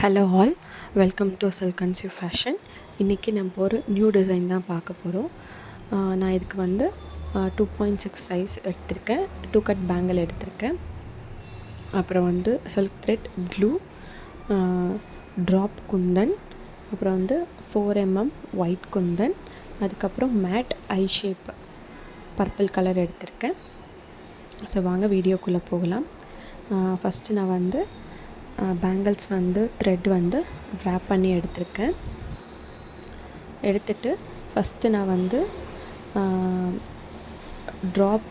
Hello all, welcome to silk கன்சியூ fashion. இன்றைக்கி நம்ம ஒரு நியூ டிசைன் தான் பார்க்க போகிறோம். நான் இதுக்கு வந்து 2.6 சைஸ் எடுத்திருக்கேன். 2 கட் பேங்கிள் எடுத்திருக்கேன். அப்புறம் வந்து silk thread glue, drop kundan, அப்புறம் வந்து 4mm ஒயிட் குந்தன், அதுக்கப்புறம் matte eye shape purple colour எடுத்திருக்கேன். ஸோ வாங்க வீடியோக்குள்ளே போகலாம். ஃபஸ்ட்டு நான் வந்து பேங்கிள்ஸ் வந்து த்ரெட் வந்து wrap பண்ணி எடுத்திருக்கேன். எடுத்துட்டு ஃபஸ்ட்டு நான் வந்து ட்ராப்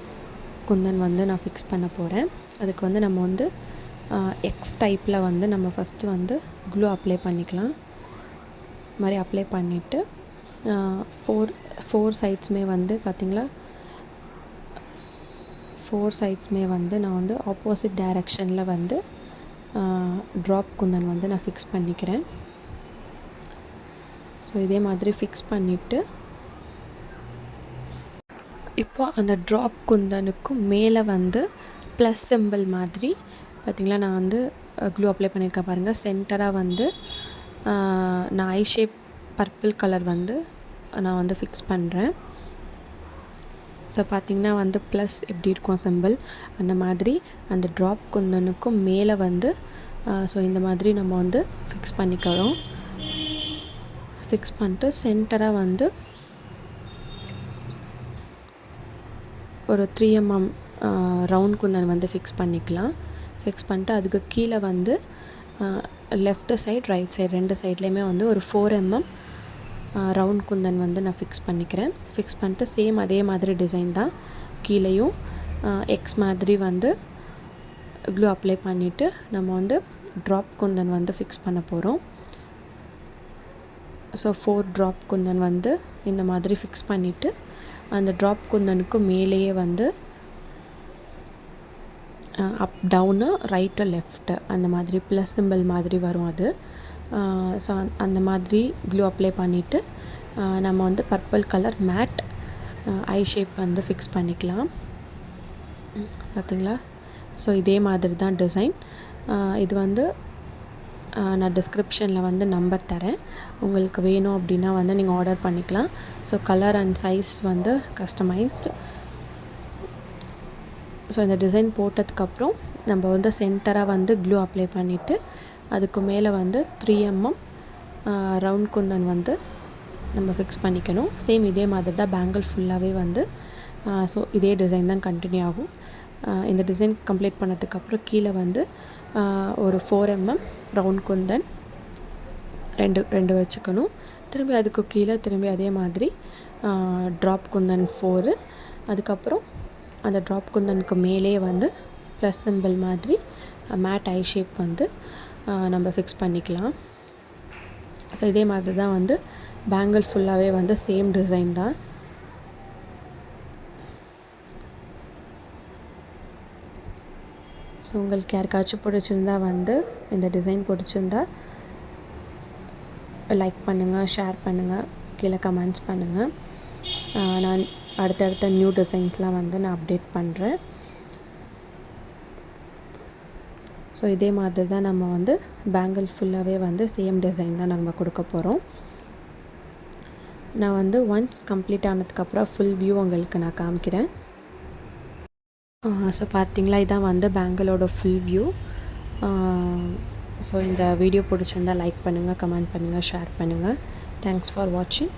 குந்தன் வந்து நான் ஃபிக்ஸ் பண்ண போகிறேன். அதுக்கு வந்து நம்ம வந்து எக்ஸ் டைப்பில் வந்து நம்ம ஃபஸ்ட்டு வந்து க்ளூ அப்ளை பண்ணிக்கலாம். இது மாதிரி அப்ளை பண்ணிவிட்டு ஃபோர் சைட்ஸுமே வந்து பார்த்திங்களா, 4 சைட்ஸுமே வந்து நான் வந்து ஆப்போசிட் டைரெக்ஷனில் வந்து ட்ராப் குந்தன் வந்து நான் ஃபிக்ஸ் பண்ணிக்கிறேன். ஸோ இதே மாதிரி ஃபிக்ஸ் பண்ணிவிட்டு இப்போ அந்த ட்ராப் குந்தனுக்கும் மேலே வந்து ப்ளஸ் சிம்பிள் மாதிரி பார்த்திங்களா, நான் வந்து க்ளூ அப்ளை பண்ணியிருக்கேன் பாருங்கள். சென்டராக வந்து நான் ஐ ஷேப் பர்பிள் கலர் வந்து நான் வந்து ஃபிக்ஸ் பண்ணுறேன். ஸோ பார்த்திங்கன்னா வந்து ப்ளஸ் எப்படி இருக்கும் சிம்பிள், அந்த மாதிரி அந்த ட்ராப் குந்தனுக்கும் மேலே வந்து ஸோ இந்த மாதிரி நம்ம வந்து ஃபிக்ஸ் பண்ணிக்கிறோம். ஃபிக்ஸ் பண்ணிட்டு சென்டராக வந்து ஒரு 3mm ரவுண்ட் குந்தன் வந்து ஃபிக்ஸ் பண்ணிக்கலாம். ஃபிக்ஸ் பண்ணிட்டு அதுக்கு கீழே வந்து லெஃப்ட் சைட் ரைட் சைடு ரெண்டு சைட்லேயுமே வந்து ஒரு 4mm ரவுண்ட் குந்தன் வந்து நான் ஃபிக்ஸ் பண்ணிக்கிறேன். ஃபிக்ஸ் பண்ணிட்டு சேம் அதே மாதிரி டிசைன் தான் கீழேயும் எக்ஸ் மாதிரி வந்து க்ளூ அப்ளை பண்ணிவிட்டு நம்ம வந்து ட்ராப் குந்தன் வந்து ஃபிக்ஸ் பண்ண போகிறோம். ஸோ 4 ட்ராப் குந்தன் வந்து இந்த மாதிரி ஃபிக்ஸ் பண்ணிவிட்டு அந்த ட்ராப் குந்தனுக்கு மேலேயே வந்து அப் டவுனு ரைட்டு லெஃப்ட்டு அந்த மாதிரி ப்ளஸ் சிம்பிள் மாதிரி வரும் அது. ஸோ அந்த மாதிரி க்ளூ அப்ளை பண்ணிவிட்டு நம்ம வந்து purple colour mat eye shape வந்து ஃபிக்ஸ் பண்ணிக்கலாம். பார்த்திங்களா, ஸோ இதே மாதிரி தான் டிசைன். இது வந்து நான் டிஸ்கிரிப்ஷனில் வந்து நம்பர் தரேன், உங்களுக்கு வேணும் அப்படின்னா வந்து நீங்கள் ஆர்டர் பண்ணிக்கலாம். ஸோ கலர் அண்ட் சைஸ் வந்து கஸ்டமைஸ்டு. ஸோ இந்த டிசைன் போட்டதுக்கப்புறம் நம்ம வந்து சென்டராக வந்து க்ளூ அப்ளை பண்ணிவிட்டு அதுக்கு மேலே வந்து 3mm ரவுண்ட் குந்தன் வந்து நம்ம ஃபிக்ஸ் பண்ணிக்கணும். சேம் இதே மாதிரி தான் பேங்கிள் ஃபுல்லாகவே வந்து ஸோ இதே டிசைன் தான் கண்டினியூ ஆகும். இந்த டிசைன் கம்ப்ளீட் பண்ணதுக்கப்புறம் கீழே வந்து ஒரு 4mm ரவுண்ட் குந்தன் ரெண்டு வச்சுக்கணும். திரும்பி அதுக்கு கீழே திரும்பி அதே மாதிரி ட்ராப் குந்தன் 4, அதுக்கப்புறம் அந்த ட்ராப் குந்தனுக்கு மேலே வந்து ப்ளஸ் சிம்பிள் மாதிரி மேட் ஐ ஷேப் வந்து நம்ம ஃபிக்ஸ் பண்ணிக்கலாம். ஸோ இதே மாதிரி தான் வந்து பேங்கிள் ஃபுல்லாகவே வந்து சேம் டிசைன் தான். ஸோ உங்களுக்கு யாருக்காச்சும் பிடிச்சிருந்தா வந்து இந்த டிசைன் பிடிச்சிருந்தா லைக் பண்ணுங்கள், ஷேர் பண்ணுங்கள், கீழே கமெண்ட்ஸ் பண்ணுங்கள். நான் அடுத்தடுத்த நியூ டிசைன்ஸ்லாம் வந்து நான் அப்டேட் பண்ணுறேன். ஸோ இதே மாதிரி தான் நம்ம வந்து பேங்கிள் ஃபுல்லாகவே வந்து சேம் டிசைன் தான் நம்ம கொடுக்க போகிறோம். நான் வந்து ஒன்ஸ் கம்ப்ளீட் ஆனதுக்கப்புறம் ஃபுல் வியூ உங்களுக்கு நான் காமிக்கிறேன். ஸோ பார்த்திங்களா, இதான் வந்து பேங்கிளோட ஃபுல் வியூ. ஸோ இந்த வீடியோ பிடிச்சிருந்தால் லைக் பண்ணுங்கள், கமெண்ட் பண்ணுங்கள், ஷேர் பண்ணுங்கள். தேங்க்ஸ் ஃபார் வாட்சிங்.